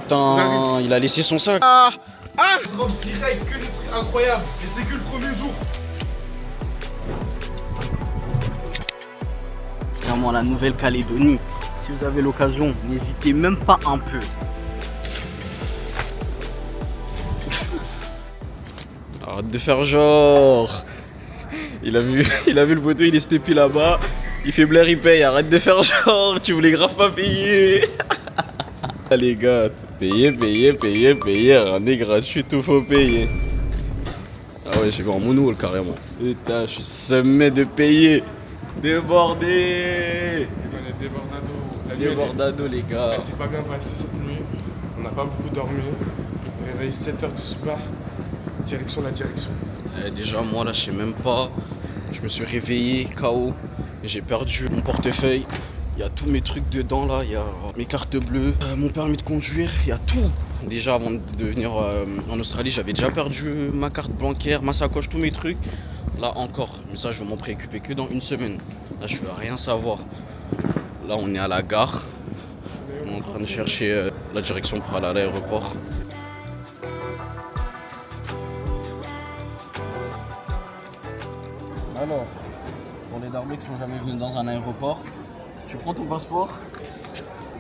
Putain, il a laissé son sac. Ah, je rentre direct, que des trucs incroyables. Et c'est que le premier jour. Vraiment la Nouvelle-Calédonie. Si vous avez l'occasion, n'hésitez même pas un peu. Arrête de faire genre. Il a vu le poteau, il est steppé là-bas. Il fait blaire, il paye. Arrête de faire genre. Tu voulais grave pas payer. Ah, les gars, payer. Rien n'est gratuit, tout faut payer. Ah ouais, j'ai vu en moonwall carrément. Putain, je suis semé de payer. Débordé. Débordado les gars. C'est pas bien passé cette nuit. On n'a pas beaucoup dormi. Réveil 7h du soir. Direction la direction. Déjà moi là je sais même pas. Je me suis réveillé KO. J'ai perdu mon portefeuille. Il y a tous mes trucs dedans là. Il y a mes cartes bleues, mon permis de conduire. Il y a tout. Déjà avant de venir en Australie, j'avais déjà perdu ma carte bancaire, ma sacoche, tous mes trucs. Là encore. Mais ça je vais m'en préoccuper que dans une semaine. Là je vais rien savoir. Là on est à la gare. On est en train de chercher la direction pour aller à l'aéroport. Alors, pour les Darblés qui sont jamais venus dans un aéroport, tu prends ton passeport.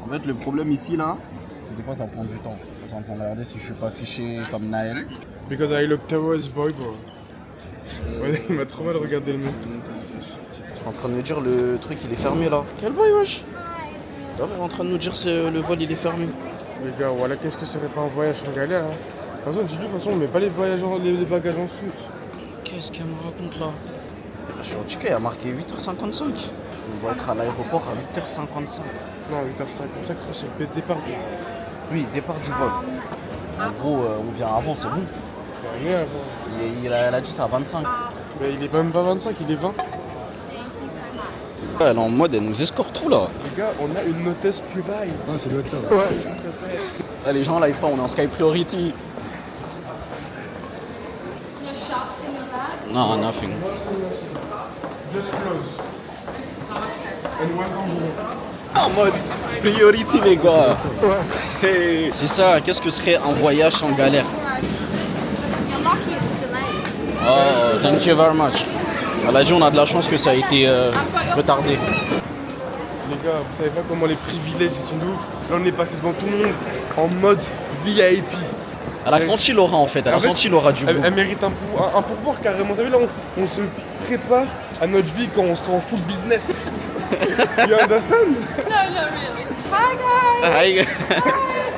En fait, le problème ici, là, c'est que des fois ça prend du temps. Ça prend regarder si je suis pas fiché comme Naël. Because I look towards boy bro. Ouais, il m'a trop mal regardé le mec. Je suis en train de me dire le truc il est fermé là. Quel boy wesh? Il est en train de nous dire que le vol il est fermé. Les gars, voilà, qu'est-ce que ce serait pas un voyage en galère hein. De toute façon, on met pas les bagages en soute. Qu'est-ce qu'elle me raconte là? Je suis au ticket, il a marqué 8h55. On doit être à l'aéroport à 8h55. Non, 8h55, c'est le départ du. Oui, départ du vol. En gros, on vient avant, c'est bon. C'est rien avant. Elle a dit ça à 25. Mais il est même pas 25, il est 20. Elle est en mode, elle nous escorte tout là. Les gars, on a une notice private. Ah, c'est doit être ça. Ouais. Là, les gens là, ils croient on est en Sky Priority. Non, nothing. Just close. And welcome. En mode priority les gars. Hey. C'est ça, qu'est-ce que serait un voyage sans galère? Oh, thank you very much. Elle a dit on a de la chance que ça a été retardé. Les gars, vous savez pas comment les privilèges ils sont de ouf. Là on est passé devant tout le monde en mode VIP. Elle a senti Laura en fait, elle a senti Laura du coup. Elle mérite un pourboire carrément. T'as vu là on se prépare à notre vie quand on sera en full business. You understand? No, not really. Hi guys. Hi.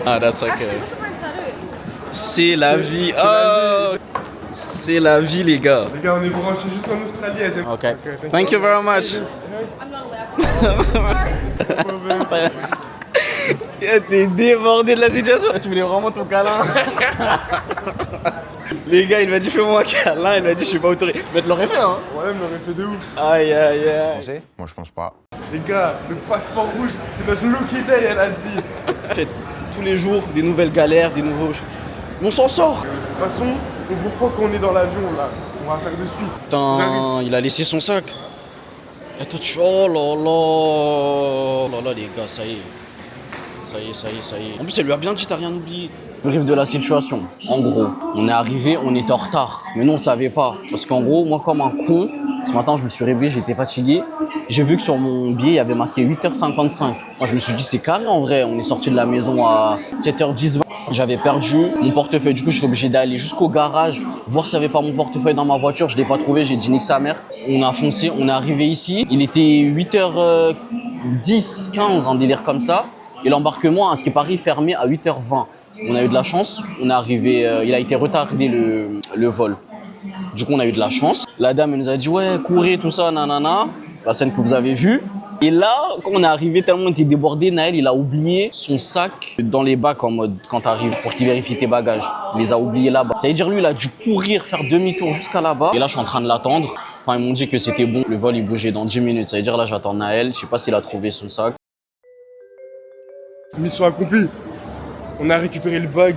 Ah, that's okay. Actually, look at my tattoo. C'est la vie. Oh, c'est la vie les gars. Les gars, on est branchés jusqu'en Australie. Ok. Thank you very much. I'm not allowed. Sorry. T'es débordé de la situation. Tu voulais vraiment ton câlin. Les gars, il m'a dit fais-moi un câlin. Il m'a dit je suis pas autorisé. Mais tu l'aurais fait hein. Ouais, il m'aurait fait de ouf. Aïe aïe aïe. Moi, je pense pas. Les gars, le passeport rouge, c'est notre lucky day, elle a dit. Fait tous les jours des nouvelles galères, des nouveaux. On s'en sort. De toute façon, on vous croit qu'on est dans l'avion là. On va faire de suite. Putain, il a laissé son sac. Et toi tu. Oh là là. Oh là là les gars, ça y est. Ça y est. En plus, elle lui a bien dit, t'as rien oublié. Bref de la situation. En gros, on est arrivé, on était en retard. Mais nous, on savait pas. Parce qu'en gros, moi, comme un con, ce matin, je me suis réveillé, j'étais fatigué. J'ai vu que sur mon billet, il y avait marqué 8h55. Moi, je me suis dit, c'est carré en vrai. On est sorti de la maison à 7h10. J'avais perdu mon portefeuille. Du coup, je suis obligé d'aller jusqu'au garage, voir s'il n'y avait pas mon portefeuille dans ma voiture. Je ne l'ai pas trouvé, j'ai dit nique sa mère. On a foncé, on est arrivé ici. Il était 8h10, 15, un délire comme ça. Et l'embarquement, à ce qui paraît, fermé à 8h20. On a eu de la chance, on est arrivé, il a été retardé le vol. Du coup, on a eu de la chance. La dame elle nous a dit, ouais, courez, tout ça, nanana. La scène que vous avez vue. Et là, quand on est arrivé, tellement on était débordé, Naël, il a oublié son sac dans les bacs en mode, quand t'arrives, pour qu'il vérifie tes bagages. Il les a oubliés là-bas. Ça veut dire, lui, il a dû courir, faire demi-tour jusqu'à là-bas. Et là, je suis en train de l'attendre. Enfin, ils m'ont dit que c'était bon. Le vol, il bougeait dans 10 minutes. Ça veut dire, là, j'attends Naël. Je sais pas s'il a trouvé son sac. Mission accomplie. On a récupéré le bag.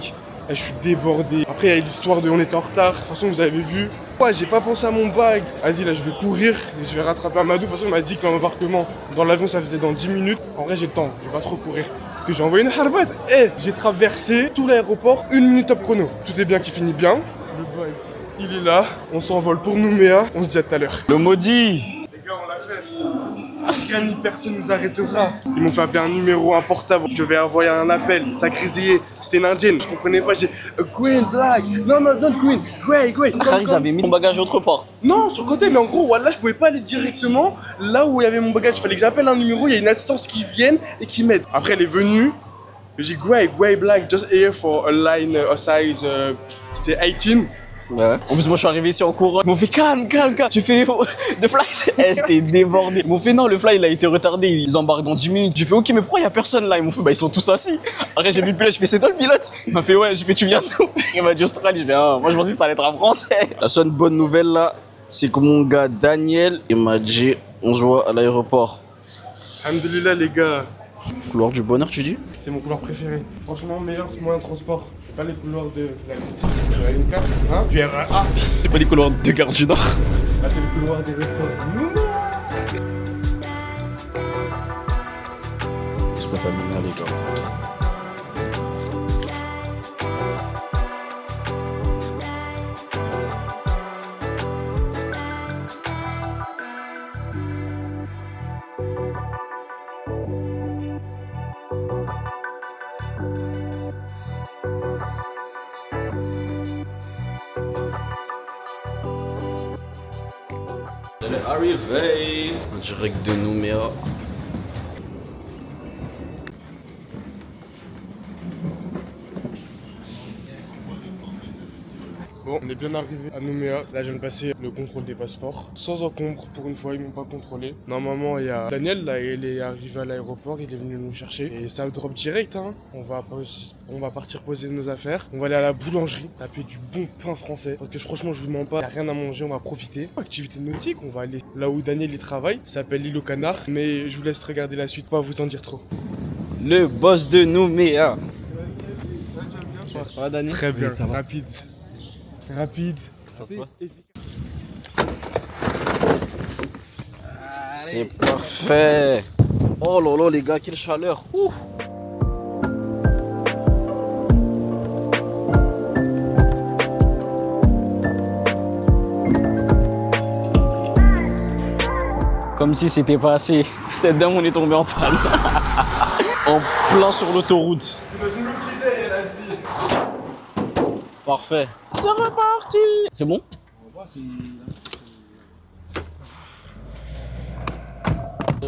Je suis débordé. Après, il y a l'histoire de on était en retard. De toute façon, vous avez vu. Ouais, j'ai pas pensé à mon bag. Vas-y, là, je vais courir. Et je vais rattraper Amadou. De toute façon, il m'a dit que l'embarquement dans l'avion, ça faisait dans 10 minutes. En vrai, j'ai le temps. Je vais pas trop courir. que j'ai envoyé une harbat. Eh, j'ai traversé tout l'aéroport, 1 minute top chrono. Tout est bien qui finit bien. Le bug, il est là. On s'envole pour Nouméa. On se dit à tout à l'heure. Le maudit. Les gars, on l'a fait. Rien ni personne nous arrêtera. Ils m'ont fait appeler un numéro, un portable. Je devais envoyer un appel. Ça grésillait. C'était une indienne. Je comprenais pas. J'ai Queen Black. Non, non, non, Queen. Grey. Ils avaient mis mon bagage autre part. Non, sur le côté, mais en gros, voilà, je pouvais pas aller directement là où il y avait mon bagage. Il fallait que j'appelle un numéro. Il y a une assistance qui vienne et qui m'aide. Après, elle est venue. J'ai dit Grey Black, just here for a line, a size. C'était 18. Ouais. En plus, moi je suis arrivé ici en courant. Ils m'ont fait calme. J'ai fait de flight. Eh, j'étais débordé. Ils m'ont fait non, le fly il a été retardé. Ils embarquent dans 10 minutes. J'ai fait ok, mais pourquoi il y a personne là? Ils m'ont fait bah ils sont tous assis. Après j'ai vu le pilote, je fais c'est toi le pilote? Il m'a fait ouais, je fais tu viens d'où? Il m'a dit Australie. Je fais ah, moi je pensais que ça allait être en français. La seule bonne nouvelle là, c'est que mon gars Daniel, il m'a dit on se voit à l'aéroport. Alhamdoulilah les gars. Couloir du bonheur, tu dis? C'est mon couloir préféré. Franchement, meilleur moyen de transport. C'est pas les couloirs de la M6, de la M4, hein, du REA. C'est pas des couloirs de Gare du Nord. Là, c'est le couloir des restos. C'est pas familial, les gars. Elle est arrivée en direct de Nouméa. Bon, on est bien arrivé à Nouméa. Là, je viens de passer le contrôle des passeports. Sans encombre, pour une fois, ils m'ont pas contrôlé. Normalement, il y a Daniel, là, il est arrivé à l'aéroport, il est venu nous chercher. Et ça drop direct, hein. On va partir poser nos affaires. On va aller à la boulangerie, taper du bon pain français. Parce que franchement, je vous mens pas, il n'y a rien à manger, on va profiter. Activité nautique, on va aller là où Daniel il travaille. Ça s'appelle l'île au canard. Mais je vous laisse regarder la suite, pas vous en dire trop. Le boss de Nouméa. Ça va, Dani? Très bien, Oui, ça va. Rapide. C'est parfait. Oh là là les gars, quelle chaleur. Ouf. Comme si c'était pas assez. Peut-être d'un on est tombé en panne. En plein sur l'autoroute. Parfait. C'est reparti. C'est bon? C'est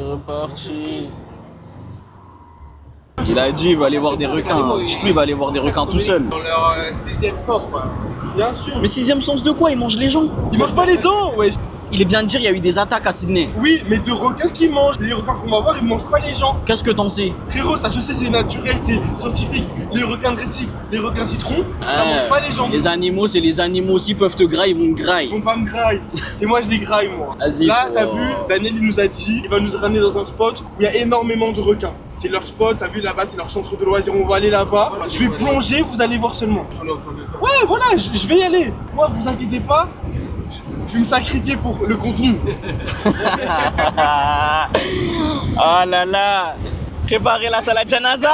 reparti. Il a dit il va aller voir des requins. Je sais plus, il va aller voir des requins tout seul. Dans leur sixième sens, quoi. Bien sûr. Mais sixième sens de quoi? Il mange les gens. Ils mangent pas les os, ouais. Il vient de dire il y a eu des attaques à Sydney. Oui, mais de requins qui mangent. Les requins qu'on va voir, ils mangent pas les gens. Qu'est-ce que t'en sais? Frérot, ça je sais, c'est naturel, c'est scientifique. Les requins de récif, les requins citron, ça mange pas les gens. Les animaux, c'est les animaux. S'ils peuvent te grailler, ils vont te grailler. Ils vont pas me grailler. C'est moi, je les graille, moi. Vas-y, là, toi. t'as vu, Daniel, il nous a dit, il va nous ramener dans un spot où il y a énormément de requins. C'est leur spot, t'as vu, là-bas, c'est leur centre de loisirs. On va aller là-bas. Je vais plonger, vous allez voir seulement. Ouais, voilà, je vais y aller. Moi, vous inquiétez pas. Je vais me sacrifier pour le contenu. Oh là là. Préparez la salade janaza.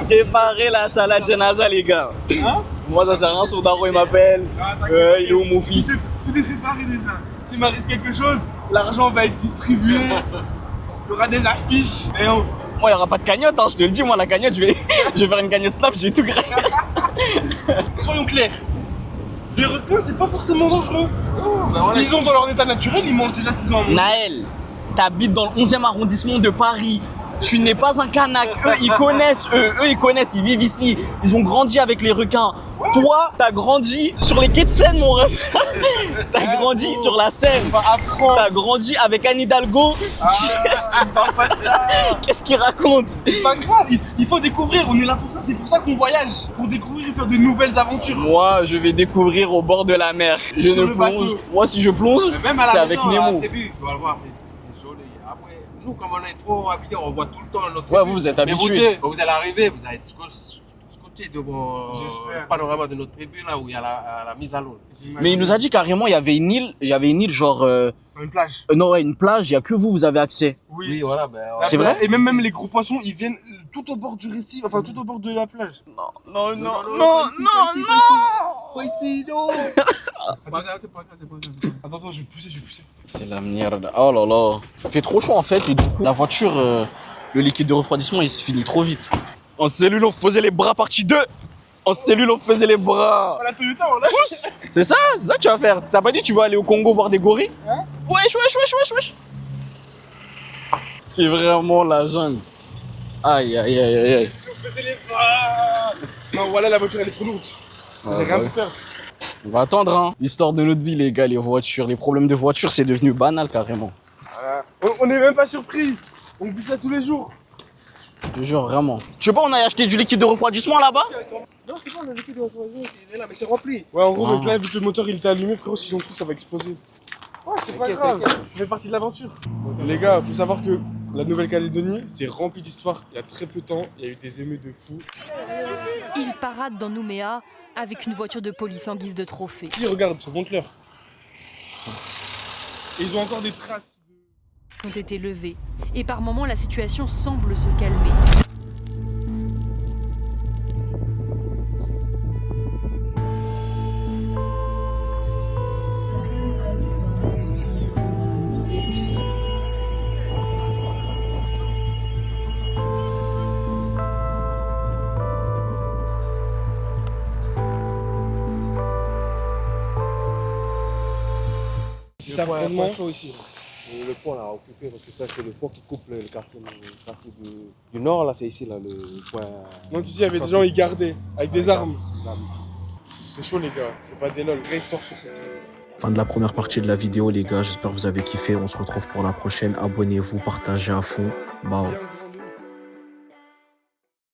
Préparez la salade janaza, les gars. Hein? Moi, ça sert à rien, son daron, il m'appelle. Il est où mon fils? Tout est préparé déjà. S'il m'arrive quelque chose, l'argent va être distribué. Il y aura des affiches. Et Moi, il n'y aura pas de cagnotte, hein, je te le dis. Moi, la cagnotte, je vais faire une cagnotte Snap, je vais tout grailler. soyons clairs. Les requins, c'est pas forcément dangereux. Ils ont dans leur état naturel, ils mangent déjà ce qu'ils ont à manger. Naël, t'habites dans le 11e arrondissement de Paris. Tu n'es pas un Kanak. Eux, ils connaissent, ils vivent ici. Ils ont grandi avec les requins. Toi, t'as grandi sur les quais de Seine, mon ref. T'as grandi sur la Seine. T'as grandi avec Anne Hidalgo. Parle pas de ça. Qu'est-ce qu'il raconte? C'est pas grave, il faut découvrir. On est là pour ça, c'est pour ça qu'on voyage. Pour découvrir et faire de nouvelles aventures. Moi, je vais découvrir au bord de la mer. Je Sur ne le plonge. bateau. Moi, si je plonge, Même à la c'est maison, avec au Nemo. début, tu vas le voir, c'est joli. Après, nous, comme on est trop habitués, on voit tout le temps notre Ouais, début. vous êtes Mais habitués. vous allez arriver, vous allez être scotché côté devant J'espère. le panorama de notre tribu, là où il y a la mise à l'eau. Mais il nous a dit carrément, il y avait une île genre... Une plage. non, ouais, une plage, il y a que vous avez accès. Oui, voilà. Ben, C'est vrai? Et même les gros poissons, ils viennent tout au bord du récif, enfin tout au bord de la plage. Non, Pas ici, non. C'est pas grave. Attends, je vais pousser. C'est la merde. Oh là là. Il fait trop chaud en fait et du coup, la voiture, le liquide de refroidissement, il se finit trop vite. En cellule, on faisait les bras partie 2. En cellule, on faisait les bras. La Toyota, on l'a. C'est ça que tu vas faire. T'as pas dit tu vas aller au Congo voir des gorilles? Hein? Wesh. C'est vraiment la jungle. Aïe. On faisait les bras. Non, voilà, la voiture, elle est trop lourde. J'ai rien pu faire. On va attendre, hein. L'histoire de notre vie, les gars, les voitures. Les problèmes de voiture, c'est devenu banal carrément. On est même pas surpris. On vit ça tous les jours. Je te jure, vraiment. Tu veux pas, on a acheté du liquide de refroidissement là-bas? Non, c'est bon, le liquide de refroidissement, il est là, mais c'est rempli. Ouais, en gros, Ah. mec, là, vu que le moteur il était allumé, frérot, si on trouve, ça va exploser. Ouais, c'est pas grave. Ça fait partie de l'aventure. Les gars, faut savoir que la Nouvelle-Calédonie, c'est rempli d'histoires. Il y a très peu de temps, il y a eu des émeutes de fous. Il parade dans Nouméa avec une voiture de police en guise de trophée. Si, regarde, montre-leur. Et ils ont encore des traces. Ont été levés et par moments la situation semble se calmer. Si ça vraiment. chaud ici. Le pont là occupé parce que ça c'est le pont qui coupe le quartier du nord là, c'est ici là le point. Donc ici, il y avait des gens, ils gardaient avec des armes. Des armes ici. C'est chaud, les gars. C'est pas des lol. Vraie histoire sur cette île. Fin de la première partie de la vidéo les gars, j'espère que vous avez kiffé, on se retrouve pour la prochaine, abonnez-vous, partagez à fond, bye.